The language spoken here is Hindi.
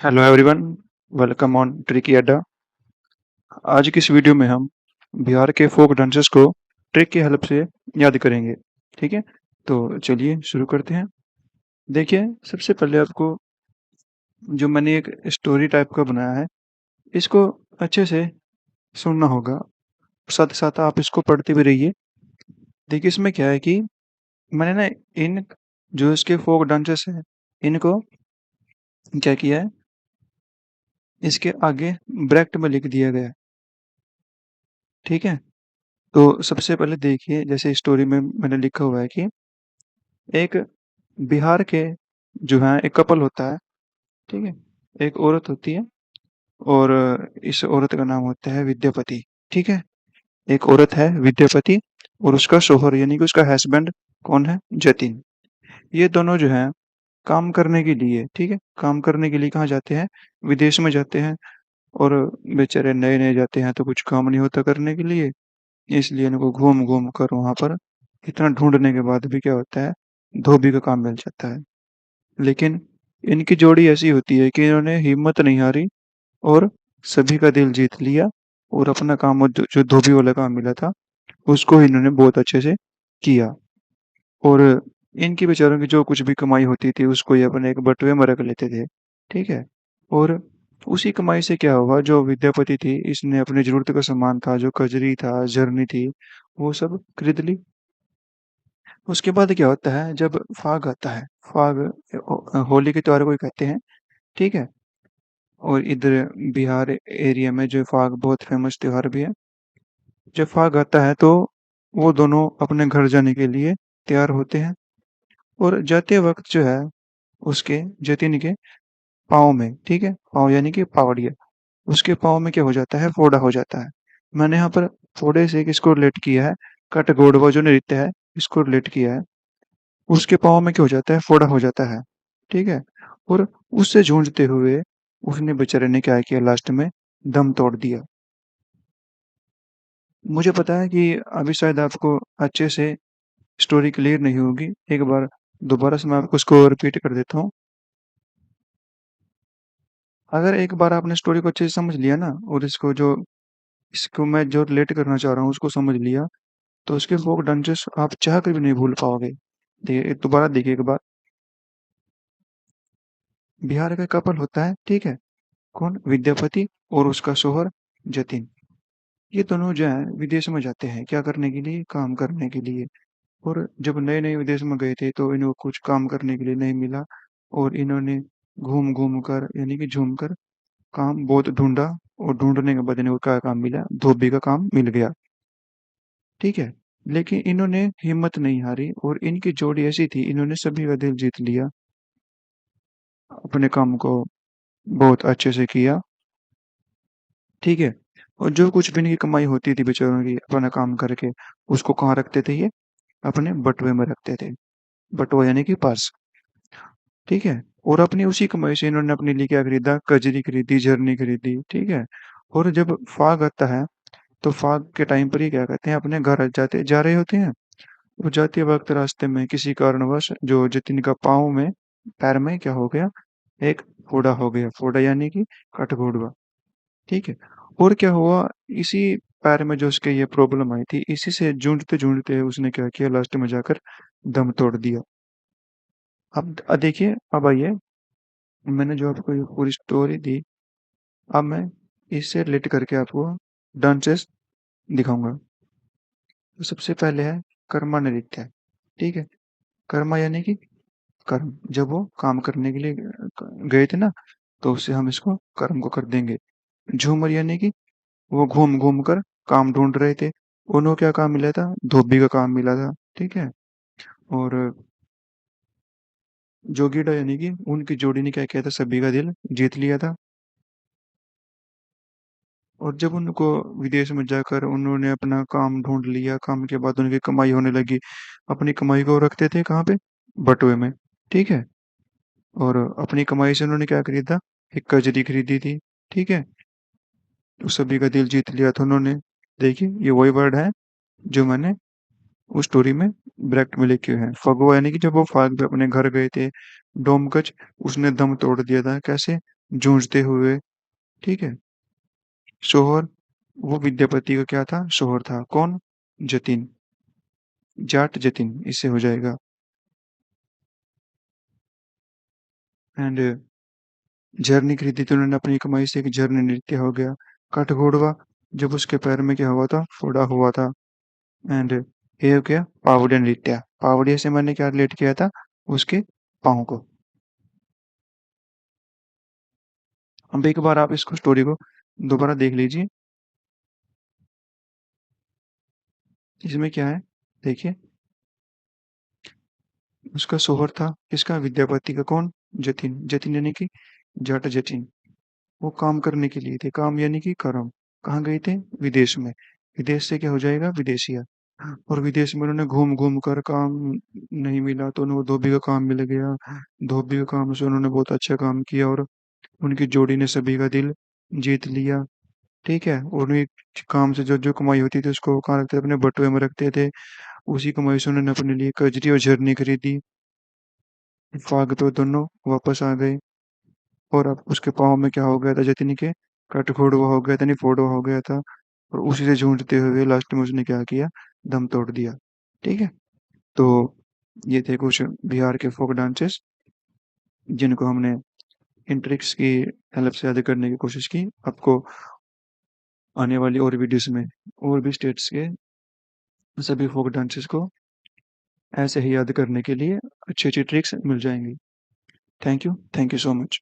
Hello everyone, welcome on tricky अड्डा। आज की इस वीडियो में हम बिहार के फोक डांसेस को ट्रिक की हेल्प से याद करेंगे। ठीक है, तो चलिए शुरू करते हैं। देखिए, सबसे पहले आपको जो मैंने एक स्टोरी टाइप का बनाया है, इसको अच्छे से सुनना होगा। साथ साथ आप इसको पढ़ते भी रहिए। देखिए, इसमें क्या है कि मैंने ना इन जो इसके फोक डांसेस हैं, इनको क्या किया है, इसके आगे ब्रैकेट में लिख दिया गया है। ठीक है, तो सबसे पहले देखिए, जैसे स्टोरी में मैंने लिखा हुआ है कि एक बिहार के जो है एक कपल होता है। ठीक है, एक औरत होती है और इस औरत का नाम होता है विद्यापति। ठीक है, एक औरत है विद्यापति और उसका शोहर यानी कि उसका हस्बैंड कौन है, जतिन। ये दोनों जो है काम करने के लिए, ठीक है, काम करने के लिए कहाँ जाते हैं, विदेश में जाते हैं। और बेचारे नए नए जाते हैं तो कुछ काम नहीं होता करने के लिए, इसलिए इनको घूम घूम कर वहां पर इतना ढूंढने के बाद भी क्या होता है, धोबी का काम मिल जाता है। लेकिन इनकी जोड़ी ऐसी होती है कि इन्होंने हिम्मत नहीं हारी और सभी का दिल जीत लिया। और अपना काम, वो जो धोबी वाला काम मिला था, उसको इन्होंने बहुत अच्छे से किया। और इनकी बेचारों की जो कुछ भी कमाई होती थी उसको ये अपने एक बटुए में रख लेते थे। ठीक है, और उसी कमाई से क्या हुआ, जो विद्यापति थी इसने अपनी जरूरत का सामान था, जो कजरी था, झरनी थी, वो सब खरीद ली। उसके बाद क्या होता है, जब फाग आता है, फाग होली के त्योहार को ही कहते हैं। ठीक है, और इधर बिहार एरिया में जो फाग बहुत फेमस त्योहार भी है। जब फाग आता है तो वो दोनों अपने घर जाने के लिए तैयार होते हैं। और जाते वक्त जो है, उसके जतिन के पाँव में, ठीक है, पाँव यानी कि पावड़िया, उसके पाँव में क्या हो जाता है, फोड़ा हो जाता है। मैंने यहाँ पर थोड़े से इसको रिलेट किया है, कटगोडवा जो नृत्य है, इसको रिलेट किया है। उसके पाँव में क्या हो जाता है, फोड़ा हो जाता है। ठीक है, और उससे जूझते हुए उसने बेचारे ने क्या किया, लास्ट में दम तोड़ दिया। मुझे पता है कि अभी शायद आपको अच्छे से स्टोरी क्लियर नहीं होगी। एक बार दोबारा से मैं आपको इसको रिपीट कर देता हूँ। अगर एक बार आपने स्टोरी को अच्छे से समझ लिया ना, और इसको मैं जो रिलेट करना चाह रहा हूँ उसको समझ लिया, तो उसके फोक डांसेस आप चाह कर भी नहीं भूल पाओगे। देखिए, दोबारा देखिए एक बार। बिहार का कपल होता है, ठीक है, कौन, विद्यापति और उसका शोहर जतिन। ये दोनों जो है विदेश में जाते हैं, क्या करने के लिए, काम करने के लिए। और जब नए नए विदेश में गए थे तो इनको कुछ काम करने के लिए नहीं मिला, और इन्होंने घूम घूम कर यानी कि झूम कर काम बहुत ढूंढा। और ढूंढने के बाद इनको क्या काम मिला, धोबी का काम मिल गया। ठीक है, लेकिन इन्होंने हिम्मत नहीं हारी और इनकी जोड़ी ऐसी थी, इन्होंने सभी का दिल जीत लिया, अपने काम को बहुत अच्छे से किया। ठीक है, और जो कुछ भी इनकी कमाई होती थी बेचारों की अपना काम करके, उसको कहाँ रखते थे ये, अपने बटुए में रखते थे। बटुआ यानी कि पर्स। ठीक है, और अपनी उसी कमाई से इन्होंने अपने लिए क्या खरीदा, कजरी खरीदी, झरनी खरीदी। ठीक है, और जब फाग आता है तो फाग के टाइम पर ही क्या कहते हैं, अपने घर जाते जा रहे होते हैं। वो जाते वक्त रास्ते में किसी कारणवश जो जतिन का पाँव में, पैर में क्या हो गया, एक फोड़ा हो गया। फोड़ा यानी कि कटघोड़वा। ठीक है, और क्या हुआ, इसी पैर में जो उसके ये प्रॉब्लम आई थी, इसी से जूझते जूझते उसने क्या किया, लास्ट में जाकर दम तोड़ दिया। अब देखिए, अब आइए, मैंने जो आपको ये पूरी स्टोरी दी, अब मैं इससे रिलेट करके आपको डांसेस दिखाऊंगा। तो सबसे पहले है कर्मा नृत्य। ठीक है, कर्मा यानी कि कर्म, जब वो काम करने के लिए गए थे ना, तो उससे हम इसको कर्म को कर देंगे। झूमर यानी कि वो घूम घूम कर काम ढूंढ रहे थे, उन्हें क्या काम मिला था, धोबी का काम मिला था। ठीक है, और जोगीड़ा यानी कि उनकी जोड़ी ने क्या किया था, सभी का दिल जीत लिया था। और जब उनको विदेश में जाकर उन्होंने अपना काम ढूंढ लिया, काम के बाद उनकी कमाई होने लगी, अपनी कमाई को रखते थे कहाँ पे, बटुए में। ठीक है, और अपनी कमाई से उन्होंने क्या खरीदा, एक कजरी खरीदी थी। ठीक है, तो सभी का दिल जीत लिया था उन्होंने। देखिए, ये वही वर्ड है जो मैंने उस स्टोरी में ब्रैकेट में लिखे हुए हैं। फगवा यानी कि जब वो फाग पे अपने घर गए थे, डोमकच, उसने दम तोड़ दिया था। कैसे, जूझते हुए, ठीक है। शोहर, वो विद्यापति का क्या था? शोहर था। कौन? जतिन, जाट जतिन, इससे हो जाएगा। एंड झरने खरीदी थी उन्होंने अपनी कमाई से, एक झरने नृत्य हो गया। काठघोड़वा, जब उसके पैर में क्या हुआ था? फोड़ा हुआ था। एंड ये हो गया पावड़िया नृत्य। पावड़िया से मैंने क्या रिलेट किया था? उसके पाँव को। अब एक बार आप इसको स्टोरी को दोबारा देख लीजिए। इसमें क्या है? देखिए, उसका शोहर था किसका? विद्यापति का। कौन? जतिन। जतिन यानी कि जाट जतिन। वो काम करने के लिए थे। काम यानी कि कर्म। कहाँ गए थे? विदेश में। विदेश से क्या हो जाएगा? विदेशिया। और विदेश में उन्होंने घूम घूम कर काम नहीं मिला तो उन्हें धोबी का काम मिल गया। धोबी का काम से उन्होंने बहुत अच्छा काम किया और उनकी जोड़ी ने सभी का दिल जीत लिया। ठीक है। और उन्हें काम से जो जो कमाई होती थी उसको कहाँ रखते थे? अपने बटुए में रखते थे। उसी कमाई से उन्होंने अपने लिए कजरी और झरनी खरीदी। फाग तो दोनों वापस आ गए। और अब उसके पाँव में क्या हो गया था? जतिन के कटघोड़वा हो गया था, नहीं फोड़वा हो गया था। और उसी से जूझते हुए लास्ट में उसने क्या किया? दम तोड़ दिया। ठीक है। तो ये थे कुछ बिहार के फोक डांसेस जिनको हमने इन ट्रिक्स की हेल्प से याद करने की कोशिश की। आपको आने वाली और वीडियोस में और भी स्टेट्स के सभी फोक डांसेस को ऐसे ही याद करने के लिए अच्छी अच्छी ट्रिक्स मिल जाएंगी। Thank you so much.